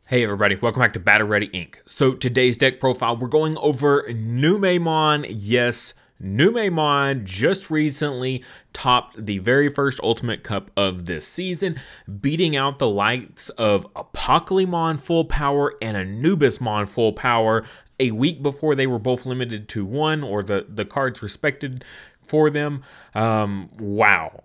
Hey everybody, welcome back to Battle Ready Inc. So today's deck profile, we're going over Numemon. Yes, Numemon just recently topped the very first Ultimate Cup of this season, beating out the likes of Apocalypse full power and Anubismon full power a week before they were both limited to one, or the cards respected for them. Wow.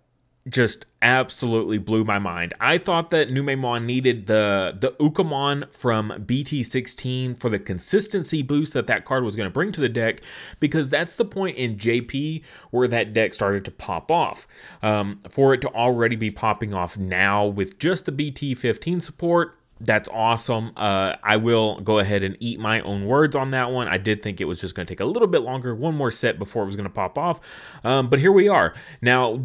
Just absolutely blew my mind. I thought that Numemon needed the Ukamon from BT16 for the consistency boost that card was going to bring to the deck, because that's the point in JP where that deck started to pop off. For it to already be popping off now with just the BT15 support, that's awesome. I will go ahead and eat my own words on that one. I did think it was just going to take a little bit longer, one more set before it was going to pop off. But here we are. Now,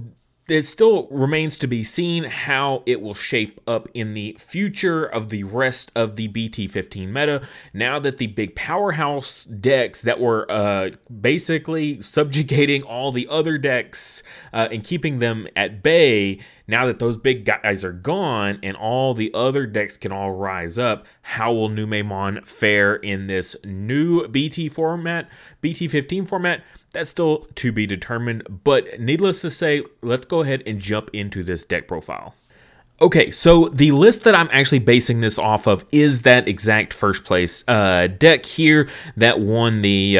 it still remains to be seen how it will shape up in the future of the rest of the BT15 meta, now that the big powerhouse decks that were basically subjugating all the other decks and keeping them at bay, now that those big guys are gone and all the other decks can all rise up, how will Numemon fare in this new BT15 format? That's still to be determined, but needless to say, let's go ahead and jump into this deck profile. Okay, so the list that I'm actually basing this off of is that exact first place deck here that won the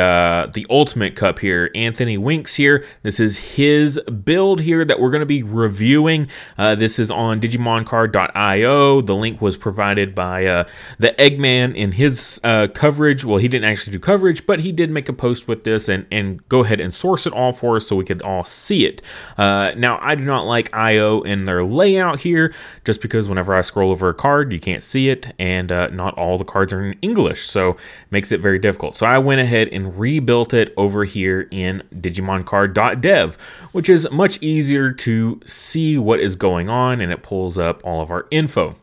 Ultimate Cup here. Anthony Winks here. This is his build here that we're going to be reviewing. This is on DigimonCard.io. The link was provided by the Eggman in his coverage. Well, he didn't actually do coverage, but he did make a post with this and go ahead and source it all for us so we could all see it. Now, I do not like IO in their layout here, just because whenever I scroll over a card, you can't see it, and not all the cards are in English, so it makes it very difficult. So I went ahead and rebuilt it over here in DigimonCard.dev, which is much easier to see what is going on, and it pulls up all of our info.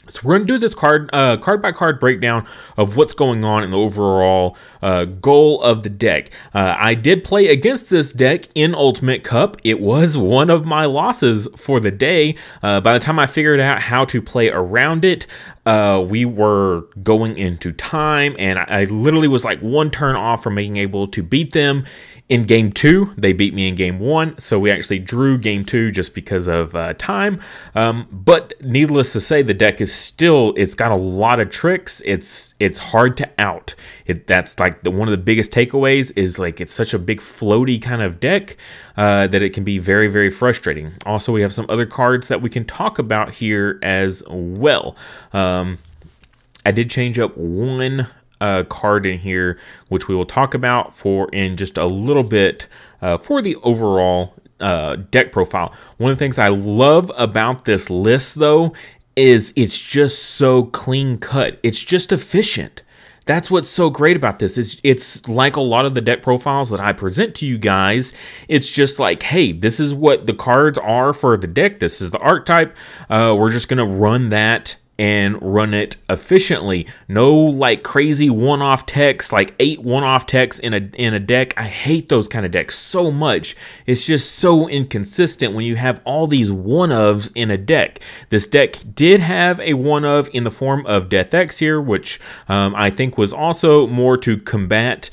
So we're going to do this card by card breakdown of what's going on in the overall goal of the deck. I did play against this deck in Ultimate Cup. It was one of my losses for the day. By the time I figured out how to play around it, we were going into time, and I literally was like one turn off from being able to beat them. In game 2, they beat me in game 1, so we actually drew game 2 just because of time. But needless to say, the deck is still, it's got a lot of tricks. It's hard to out. That's like one of the biggest takeaways is like it's such a big floaty kind of deck that it can be very, very frustrating. Also, we have some other cards that we can talk about here as well. I did change up one card in here, which we will talk about in just a little bit for the overall deck profile. One of the things I love about this list, though, is it's just so clean cut. It's just efficient. That's what's so great about this. It's like a lot of the deck profiles that I present to you guys. It's just like, hey, this is what the cards are for the deck. This is the archetype. We're just going to run that and run it efficiently. No like crazy one-off text, like 8 one-off texts in a deck. I hate those kind of decks so much. It's just so inconsistent when you have all these one-ofs in a deck. This deck did have a one-of in the form of Death X here, which I think was also more to combat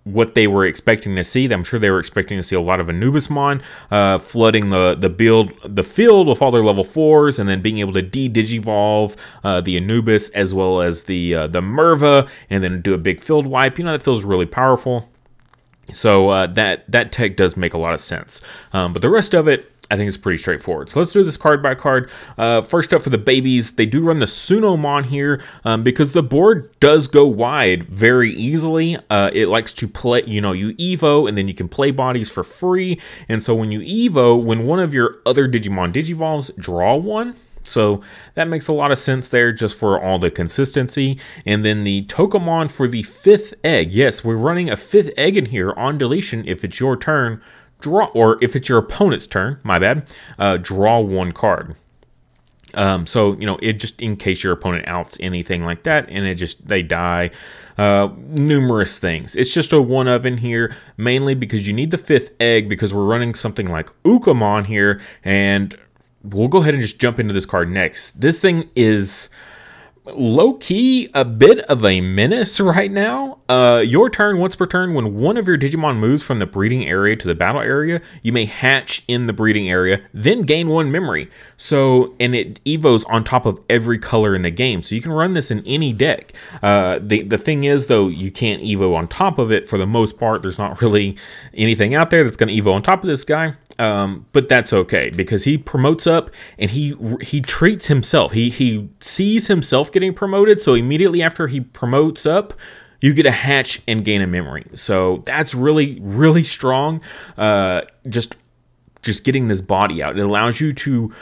what they were expecting to see. I'm sure they were expecting to see a lot of Anubismon flooding the field with all their level 4s, and then being able to de-digivolve the Anubis as well as the Merva, and then do a big field wipe. You know, that feels really powerful. So that tech does make a lot of sense. But the rest of it, I think it's pretty straightforward. So let's do this card by card. First up for the babies, they do run the Numemon here because the board does go wide very easily. It likes to play, you Evo, and then you can play bodies for free. And so when you Evo, when one of your other Digimon Digivolves, draw one. So that makes a lot of sense there just for all the consistency. And then the Tokamon for the 5th egg. Yes, we're running a 5th egg in here on deletion if it's your turn. Draw, or if it's your opponent's turn, my bad, draw one card. So, it just in case your opponent outs anything like that, and they die. Numerous things. It's just a one of in here, mainly because you need the 5th egg, because we're running something like Ukamon here, and we'll go ahead and just jump into this card next. This thing is Low-key, a bit of a menace right now. Your turn, once per turn, when one of your Digimon moves from the breeding area to the battle area, you may hatch in the breeding area, then gain 1 memory. So, and it evos on top of every color in the game, so you can run this in any deck. The thing is, though, you can't evo on top of it for the most part. There's not really anything out there that's going to evo on top of this guy. But that's okay, because he promotes up and he treats himself. He sees himself getting promoted, so immediately after he promotes up, you get a hatch and gain a memory. So that's really, really strong. Just getting this body out. It allows you to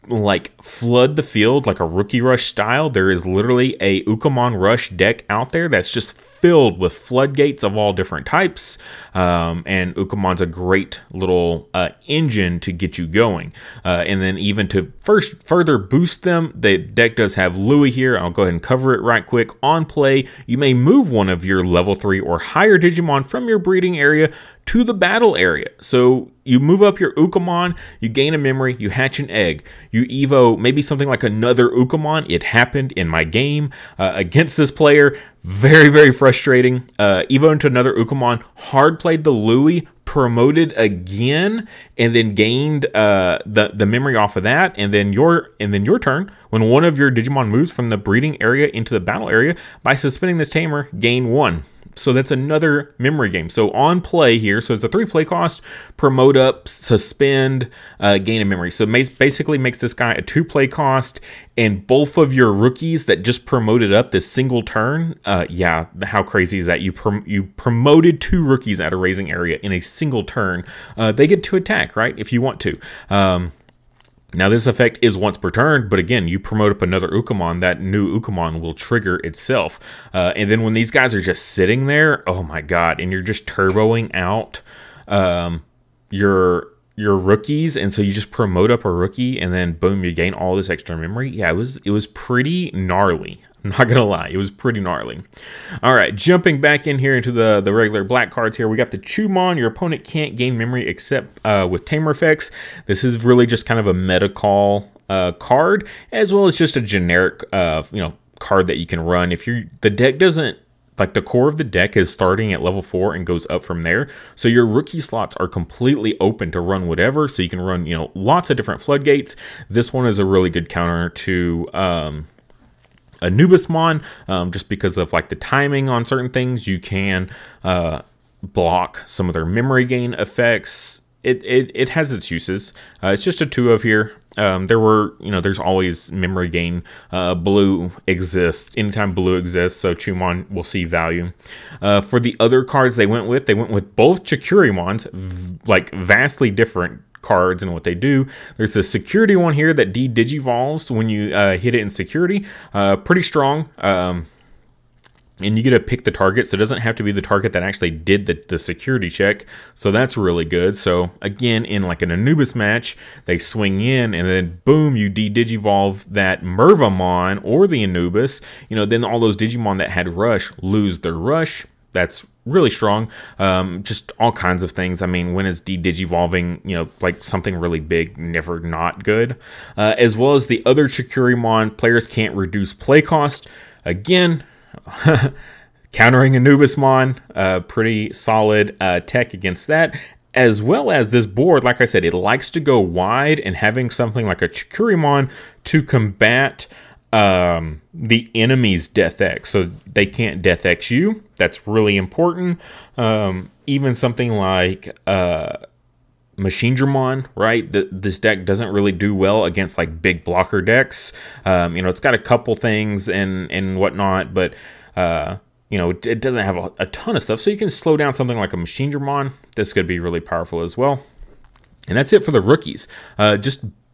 like flood the field like a Rookie Rush style. There is literally a Ukamon Rush deck out there that's just filled with floodgates of all different types, and Ukamon's a great little engine to get you going, and then even to further boost them, the deck does have Louis here. I'll go ahead and cover it right quick. On play, you may move one of your level 3 or higher Digimon from your breeding area to the battle area. So you move up your Ukamon, you gain a memory, you hatch an egg, you evo maybe something like another Ukamon. It happened in my game against this player. Very, very frustrating. Evo into another Ukamon, hard played the Louis, promoted again, and then gained the memory off of that. And then your turn, when one of your Digimon moves from the breeding area into the battle area, by suspending this tamer, gain 1. So that's another memory game. So on play here, so it's a 3 play cost, promote up, suspend, gain a memory. So basically makes this guy a 2 play cost, and both of your rookies that just promoted up this single turn, yeah, how crazy is that? You promoted 2 rookies at a raising area in a single turn. They get to attack, right, if you want to. Now, this effect is once per turn, but again, you promote up another Ukamon, that new Ukamon will trigger itself. And then when these guys are just sitting there, oh my god, and you're just turboing out your rookies, and so you just promote up a rookie, and then boom, you gain all this extra memory. Yeah, it was pretty gnarly. I'm not gonna lie, it was pretty gnarly. All right, jumping back in here into the regular black cards here, we got the Chumon. Your opponent can't gain memory except with tamer effects. This is really just kind of a meta call card, as well as just a generic card that you can run if the deck doesn't, like, the core of the deck is starting at level 4 and goes up from there. So your rookie slots are completely open to run whatever. So you can run, lots of different floodgates. This one is a really good counter to a Numemon, just because of like the timing on certain things. You can block some of their memory gain effects. It has its uses. It's just a 2 of here. There's always memory gain. Blue exists. Anytime blue exists, so Chumon will see value. For the other cards they went with both Chikuremons, like vastly different cards and what they do. There's a security one here that de-digivolves when you hit it in security. Pretty strong. And you get to pick the target, so it doesn't have to be the target that actually did the security check. So that's really good. So again, in like an Anubis match, they swing in and then boom, you de-digivolve that Mervamon or the Anubis. Then all those Digimon that had Rush lose their Rush. That's really strong. Just all kinds of things. I mean, when is de-digivolving, like something really big, never not good. As well as the other Chikuremon, players can't reduce play cost. Again, countering Anubismon, pretty solid tech against that. As well as this board, like I said, it likes to go wide, and having something like a Chikuremon to combat the enemy's Death X, so they can't Death X you. That's really important. Even something like Machinedramon, right? This deck doesn't really do well against like big blocker decks. It's got a couple things and whatnot, but it doesn't have a ton of stuff. So you can slow down something like a Machinedramon. This could be really powerful as well. And that's it for the rookies.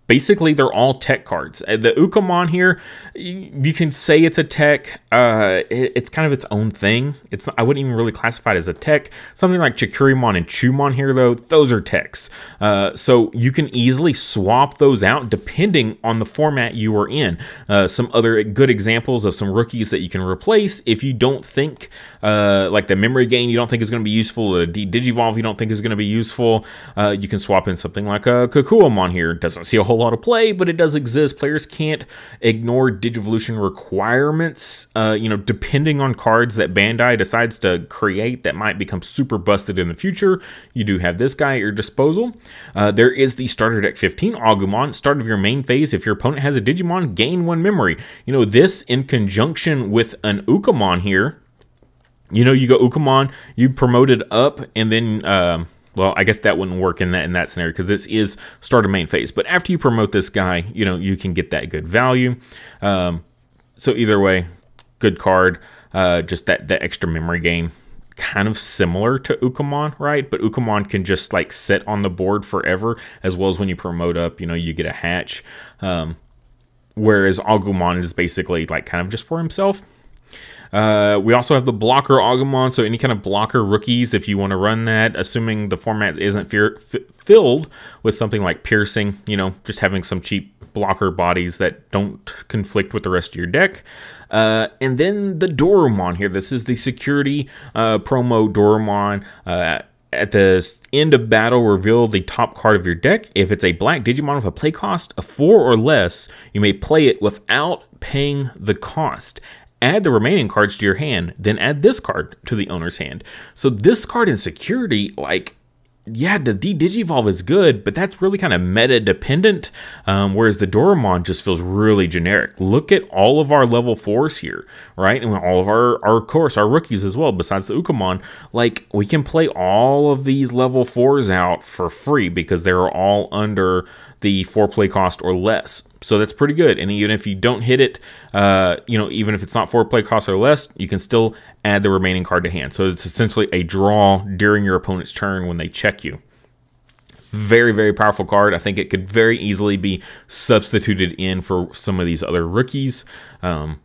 Basically, they're all tech cards. The Ukamon here, you can say it's a tech. It's kind of its own thing. I wouldn't even really classify it as a tech. Something like Chikuremon and Chumon here, though, those are techs. So you can easily swap those out depending on the format you are in. Some other good examples of some rookies that you can replace if you don't think, like the memory gain you don't think is going to be useful, the Digivolve you don't think is going to be useful. You can swap in something like a Kakuamon here. Doesn't see a whole lot of play, but it does exist. Players can't ignore Digivolution requirements, depending on cards that Bandai decides to create that might become super busted in the future. You do have this guy at your disposal. There is the starter deck 15 Agumon. Start of your main phase, if your opponent has a Digimon, gain 1 memory. This in conjunction with an Ukamon here. You go Ukamon, you promote it up, and then, well, I guess that wouldn't work in that scenario because this is start of main phase. But after you promote this guy, you can get that good value. So either way, good card. Just that extra memory gain, kind of similar to Ukamon, right? But Ukamon can just like sit on the board forever, as well as when you promote up, you get a hatch. Whereas Agumon is basically like kind of just for himself. We also have the blocker Agumon, so any kind of blocker rookies, if you want to run that, assuming the format isn't filled with something like piercing, just having some cheap blocker bodies that don't conflict with the rest of your deck. And then the Dorumon here. This is the security promo Dorumon. At the end of battle, reveal the top card of your deck. If it's a black Digimon with a play cost of 4 or less, you may play it without paying the cost. Add the remaining cards to your hand, then add this card to the owner's hand. So this card in security, like, yeah, the Digivolve is good, but that's really kind of meta dependent, whereas the Dorumon just feels really generic. Look at all of our level 4s here, right? And all of our rookies as well, besides the Ukamon. Like, we can play all of these level 4s out for free because they're all under the 4 play cost or less. So that's pretty good. And even if you don't hit it, even if it's not 4 play cost or less, you can still add the remaining card to hand. So it's essentially a draw during your opponent's turn when they check you. Very, very powerful card. I think it could very easily be substituted in for some of these other rookies.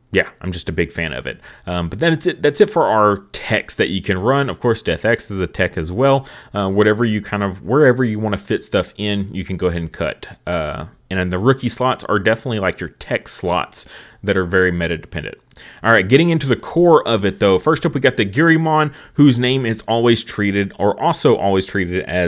Yeah, I'm just a big fan of it. But that's it for our techs that you can run. Of course, Death X is a tech as well. Wherever you want to fit stuff in, you can go ahead and cut. And then the rookie slots are definitely like your tech slots that are very meta dependent. All right, getting into the core of it though. First up, we got the Girimon, whose name is always treated as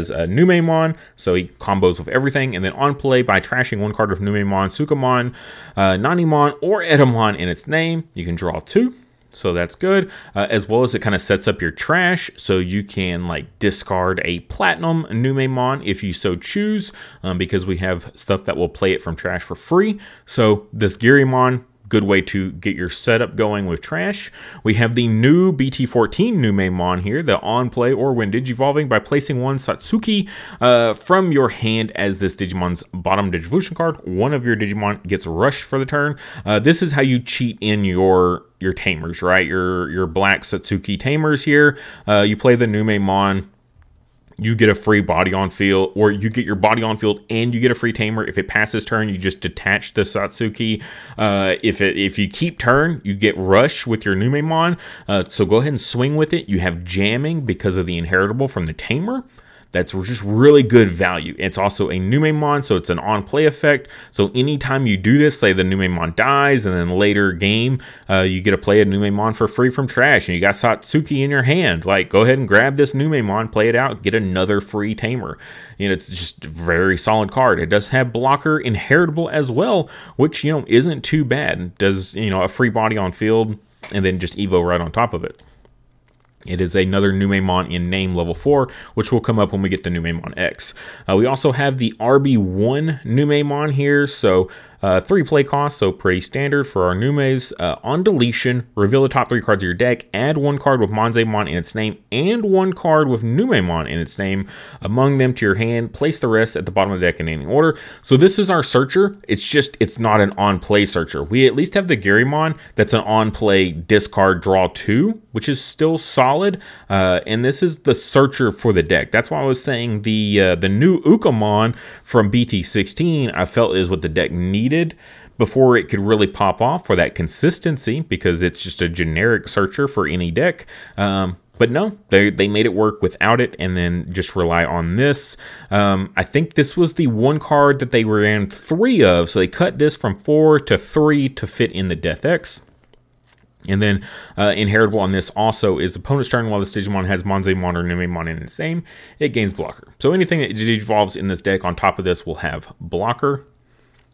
Numemon. So he combos with everything. And then on play, by trashing 1 card of Numemon, Sukamon, Nanimon, or Etamon in its name, you can draw 2. So that's good, as well as it kind of sets up your trash, so you can like discard a platinum Numemon if you so choose, because we have stuff that will play it from trash for free. So this Girimon, good way to get your setup going with trash. We have the new BT14 Numemon here, the on play or when digivolving, by placing 1 Satsuki from your hand as this Digimon's bottom Digivolution card. One of your Digimon gets rushed for the turn. This is how you cheat in your tamers, right? Your black Satsuki tamers here. You play the Numemon. You get a free body on field, or you get your body on field and you get a free tamer. If it passes turn, you just detach the Satsuki. If you keep turn, you get rush with your Numemon. So go ahead and swing with it. You have jamming because of the inheritable from the tamer. That's just really good value. It's also a Numemon, so it's an on-play effect. So anytime you do this, say the Numemon dies, and then later game, you get to play a Numemon for free from trash, and you got Satsuki in your hand. Like, go ahead and grab this Numemon, play it out, get another free tamer. It's just a very solid card. It does have blocker inheritable as well, which, isn't too bad. It does, a free body on field, and then just Evo right on top of it. It is another Numemon in name level 4, which will come up when we get the Numemon X. We also have the RB1 Numemon here, so 3 play costs, so pretty standard for our Numes. On deletion, reveal the top 3 cards of your deck, add 1 card with Manzemon in its name, and 1 card with Numemon in its name among them to your hand. Place the rest at the bottom of the deck in any order. So this is our searcher. It's not an on-play searcher. We at least have the Girimon that's an on-play discard draw 2, which is still solid. And this is the searcher for the deck. That's why I was saying the new Ukamon from BT16 I felt is what the deck needed before it could really pop off for that consistency, because it's just a generic searcher for any deck. But no, they made it work without it, and then just rely on this. I think this was the 1 card that they ran 3 of, so they cut this from 4 to 3 to fit in the Death X. And then inheritable on this also is opponent's turn while this Digimon has Manzemon or Numemon in its name, it gains blocker. So anything that evolves in this deck on top of this will have blocker.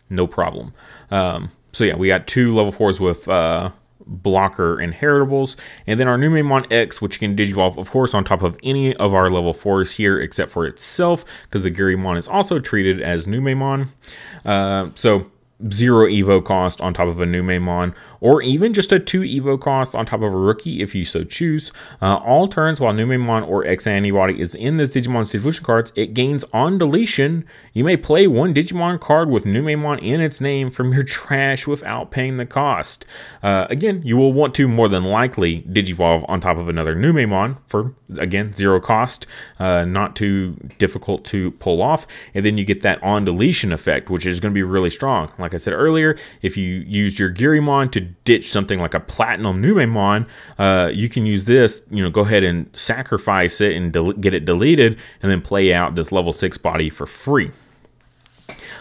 no problem. So yeah, we got 2 level 4s with blocker inheritables, and then our Numemon X, which can digivolve, of course, on top of any of our level 4s here except for itself, because the Garymon is also treated as Numemon. So 0 Evo cost on top of a Numemon, or even just a 2 Evo cost on top of a rookie if you so choose. All turns while Numemon or X antibody is in this Digimon's evolution cards, it gains on deletion. You may play 1 Digimon card with Numemon in its name from your trash without paying the cost. Again, you will want to more than likely Digivolve on top of another Numemon for, again, 0 cost, not too difficult to pull off, and then you get that on deletion effect, which is going to be really strong. Like I said earlier, if you used your Garymon to ditch something like a Platinum Numemon, you can use this, go ahead and sacrifice it and get it deleted, and then play out this level 6 body for free.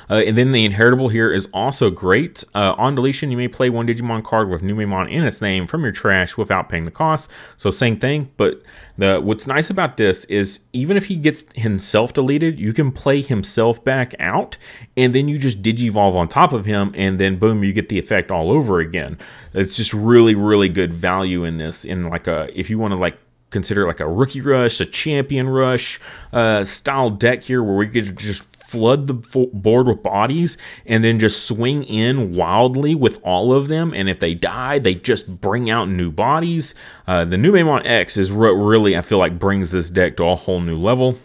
And then the inheritable here is also great. On deletion, you may play 1 Digimon card with Numemon in its name from your trash without paying the cost. So same thing, but what's nice about this is even if he gets himself deleted, you can play himself back out, and then you just Digivolve on top of him, and then boom, you get the effect all over again. It's just really, really good value in this. In like if you want to consider like a Rookie Rush, a Champion Rush style deck here, where we could just flood the board with bodies and then just swing in wildly with all of them, and if they die, they just bring out new bodies. The Numemon X is what really, I feel like, brings this deck to a whole new level,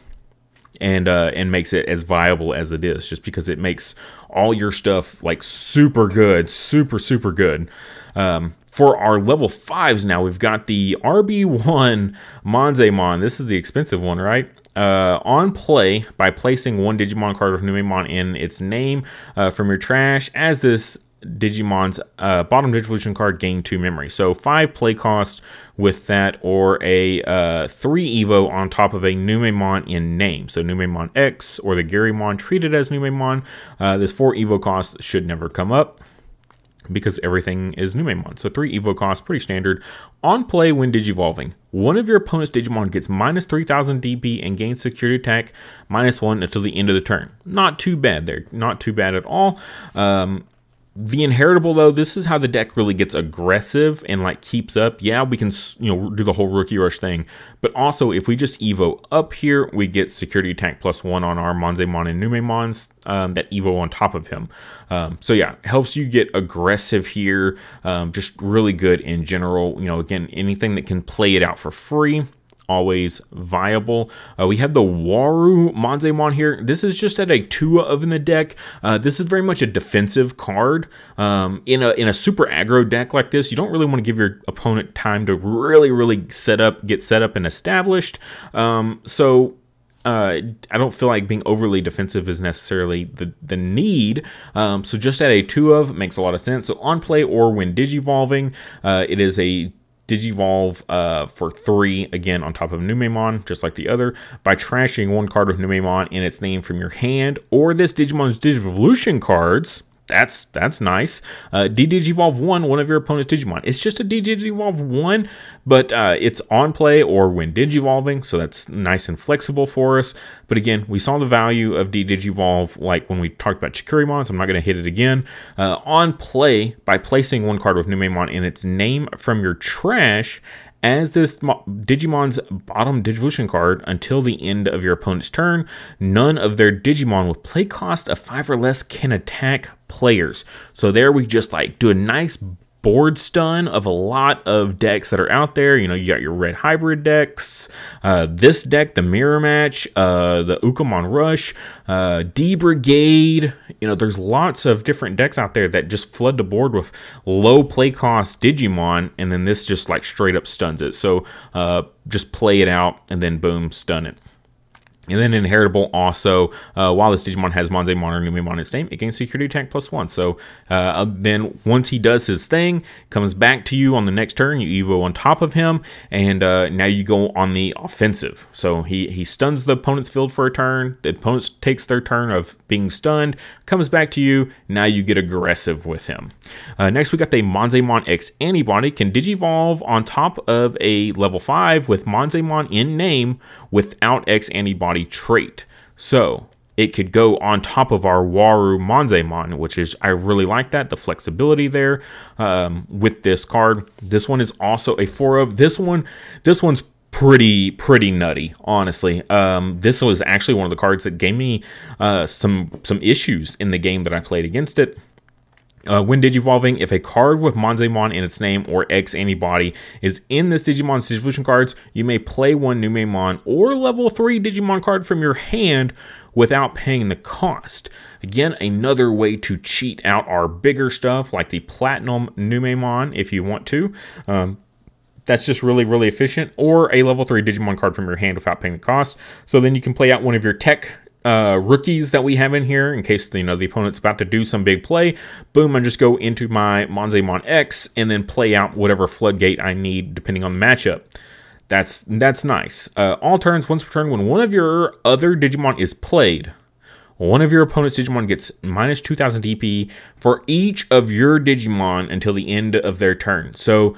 and makes it as viable as it is, just because it makes all your stuff like super good, super good. For our level 5s now, we've got the RB1 Monzemon. This is the expensive one, right? On play, by placing 1 Digimon card with Numemon in its name from your trash, as this Digimon's bottom Digivolution card, gain 2 memory. So 5 play cost with that, or a 3 Evo on top of a Numemon in name. So Numemon X or the Garymon treated as Numemon. This 4 Evo cost should never come up, because everything is Numemon. So 3 Evo cost, pretty standard. On play, when Digivolving, one of your opponent's Digimon gets minus 3000 DP and gains security attack -1 until the end of the turn. Not too bad there. Not too bad at all. The inheritable, though, this is how the deck really gets aggressive and keeps up. Yeah, we can do the whole Rookie Rush thing, but also if we just Evo up here, we get security attack +1 on our Monzemon and Numemons, that Evo on top of him. So yeah, helps you get aggressive here. Just really good in general. Again, anything that can play it out for free, always viable. We have the Waru Monzemon here. This is just at a 2 of in the deck. This is very much a defensive card. In a super aggro deck like this, you don't really want to give your opponent time to really get set up and established. So I don't feel like being overly defensive is necessarily the need. So just at a 2 of makes a lot of sense. So on play or when Digivolving, it is a Digivolve for 3, again, on top of Numemon, just like the other, by trashing 1 card with Numemon in its name from your hand, or this Digimon's Digivolution cards. That's nice. Digivolve 1 of your opponent's Digimon. It's just a Digivolve 1, but it's on play or when Digivolving, so that's nice and flexible for us. But again, we saw the value of Digivolve like when we talked about Chikuremon, so I'm not going to hit it again. On play, by placing 1 card with Numemon in its name from your trash, as this Digimon's bottom Digivolution card until the end of your opponent's turn, none of their Digimon with play cost of 5 or less can attack players. So there we just do a nice board stun of a lot of decks that are out there. You got your red hybrid decks, this deck, the Mirror Match, the Ukamon Rush, D Brigade. There's lots of different decks out there that just flood the board with low play cost Digimon, and then this just straight up stuns it. So just play it out and then boom, stun it. And then inheritable also, while this Digimon has Monzemon or Numemon in its name, it gains security attack +1. So then once he does his thing, comes back to you on the next turn, you Evo on top of him, and now you go on the offensive. So he stuns the opponent's field for a turn, the opponent takes their turn of being stunned, comes back to you, now you get aggressive with him. Next we got the Monzemon X Antibody, can Digivolve on top of a level 5 with Monzemon in name without X Antibody trait. So it could go on top of our Waru Manzemon, which is, I really like that, the flexibility there with this card. This one is also a 4-of. This one's pretty nutty, honestly. This was actually one of the cards that gave me some issues in the game that I played against it. When Digivolving, if a card with Manzemon in its name or X antibody is in this Digimon's Digivolution cards, you may play one Numemon or level 3 Digimon card from your hand without paying the cost. Again, another way to cheat out our bigger stuff like the Platinum Numemon if you want to. That's just really efficient. Or a level 3 Digimon card from your hand without paying the cost. So then you can play out one of your tech rookies that we have in here in case the opponent's about to do some big play. Boom, I just go into my Manzemon X and then play out whatever floodgate I need depending on the matchup. That's nice. All turns, once per turn, when one of your other Digimon is played, one of your opponent's Digimon gets minus 2,000 DP for each of your Digimon until the end of their turn. So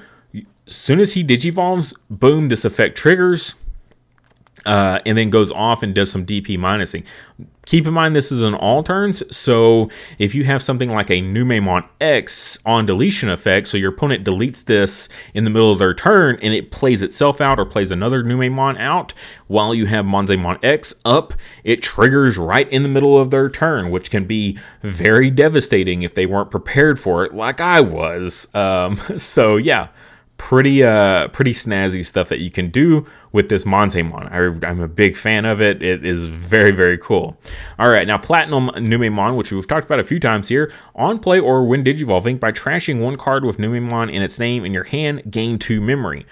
as soon as he Digivolves, boom, this effect triggers. And then goes off and does some DP minusing. Keep in mind, this is an all turns, so if you have something like a Numemon X on deletion effect, so your opponent deletes this in the middle of their turn, and it plays itself out or plays another Numemon out, while you have Manzemon X up, it triggers right in the middle of their turn, which can be very devastating if they weren't prepared for it, like I was. So yeah. Pretty snazzy stuff that you can do with this Manzemon. I'm a big fan of it. It is very cool. All right, now Platinum Numemon, which we've talked about a few times here. On play or when Digivolving, by trashing one card with Numemon in its name in your hand, gain 2 memory.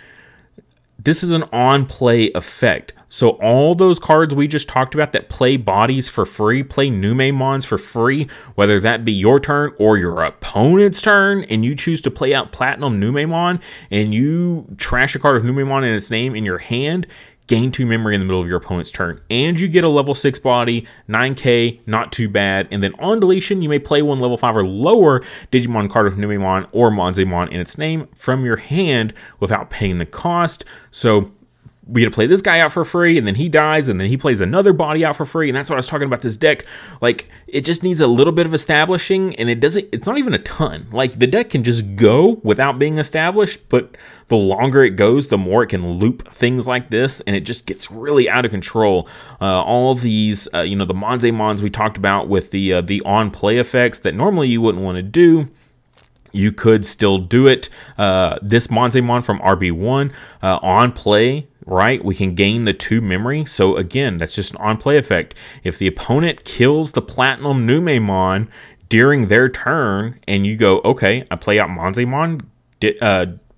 This is an on-play effect. So all those cards we just talked about that play bodies for free, play Numemons for free, whether that be your turn or your opponent's turn, and you choose to play out Platinum Numemon, and you trash a card of Numemon in its name in your hand, gain 2 memory in the middle of your opponent's turn. And you get a level 6 body, 9k, not too bad. And then on deletion, you may play one level 5 or lower Digimon card of Numemon or Manzemon in its name from your hand without paying the cost. So we get to play this guy out for free, and then he dies, and then he plays another body out for free, and that's what I was talking about this deck. Like, it just needs a little bit of establishing, and it's not even a ton. Like, the deck can just go without being established, but the longer it goes, the more it can loop things like this, and it just gets really out of control. All these, the Manzemons we talked about with the on-play effects that normally you wouldn't want to do, you could still do it. This Manzemon from RB1 on play, right? We can gain the 2 memory. So again, that's just an on play effect. If the opponent kills the Platinum Numemon during their turn, and you go, okay, I play out Manzemon,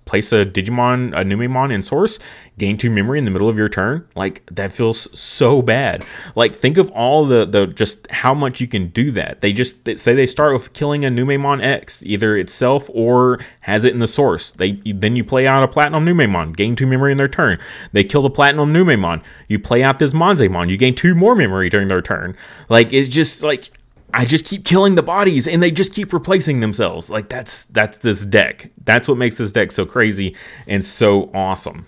place a Digimon, a Numemon in source, gain 2 memory in the middle of your turn. Like, that feels so bad. Like, think of all the just how much you can do that. They say they start with killing a Numemon X, either itself or has it in the source. Then you play out a Platinum Numemon, gain 2 memory in their turn. They kill the Platinum Numemon. You play out this Manzemon, you gain 2 more memory during their turn. Like, it's just like, I just keep killing the bodies, and they just keep replacing themselves. Like, that's this deck. That's what makes this deck so crazy and so awesome.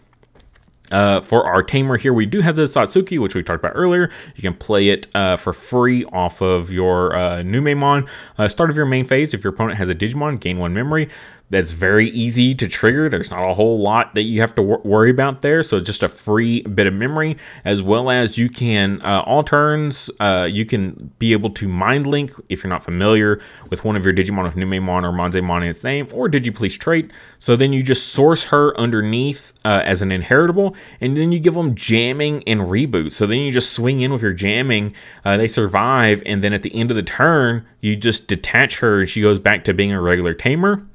For our tamer here, we do have the Satsuki, which we talked about earlier. You can play it for free off of your Numemon. Start of your main phase, if your opponent has a Digimon, gain 1 memory. That's very easy to trigger. There's not a whole lot that you have to worry about there. So just a free bit of memory, as well as you can, all turns, you can be able to Mind Link if you're not familiar with one of your Digimon with Numemon or Manzemon in its name, or Digipolice trait. So then you just source her underneath as an inheritable, and then you give them jamming and reboot. So then you just swing in with your jamming, they survive, and then at the end of the turn, you just detach her and she goes back to being a regular tamer.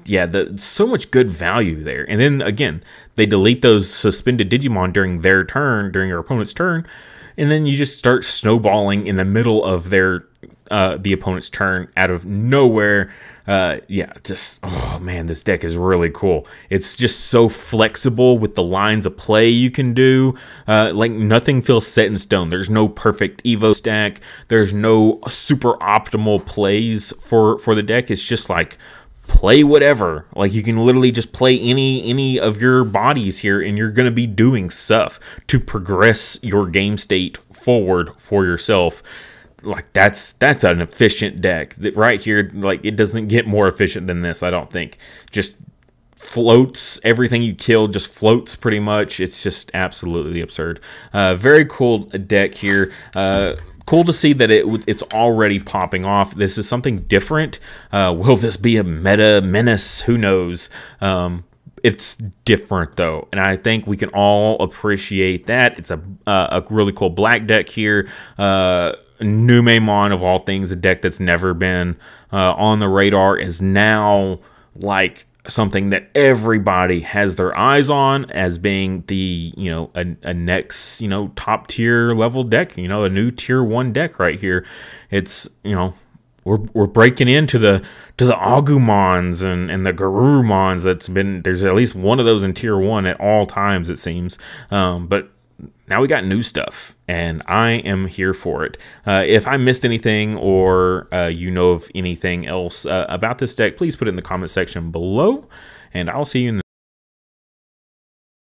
Yeah, so much good value there. And then again, they delete those suspended Digimon during their turn, during your opponent's turn, and then you just start snowballing in the middle of the opponent's turn out of nowhere. Yeah, just, oh man, this deck is really cool. It's just so flexible with the lines of play you can do. Like, nothing feels set in stone. There's no perfect Evo stack. There's no super optimal plays for the deck. It's just like play whatever. Like, you can literally just play any of your bodies here, and you're going to be doing stuff to progress your game state forward for yourself. Like, that's an efficient deck right here. Like, it doesn't get more efficient than this, I don't think. Just floats everything you kill, just floats pretty much. It's just absolutely absurd. Very cool deck here. Cool to see that it's already popping off. This is something different. Will this be a meta menace? Who knows? It's different though, and I think we can all appreciate that. It's a really cool black deck here. Numemon, of all things, a deck that's never been on the radar, is now like something that everybody has their eyes on as being the, a next, top tier level deck, a new tier 1 deck right here. It's, we're breaking into the Agumons and the Garurumons. There's at least one of those in tier 1 at all times, it seems. But now we got new stuff, and I am here for it. If I missed anything, or you know of anything else about this deck, please put it in the comment section below, and I'll see you in the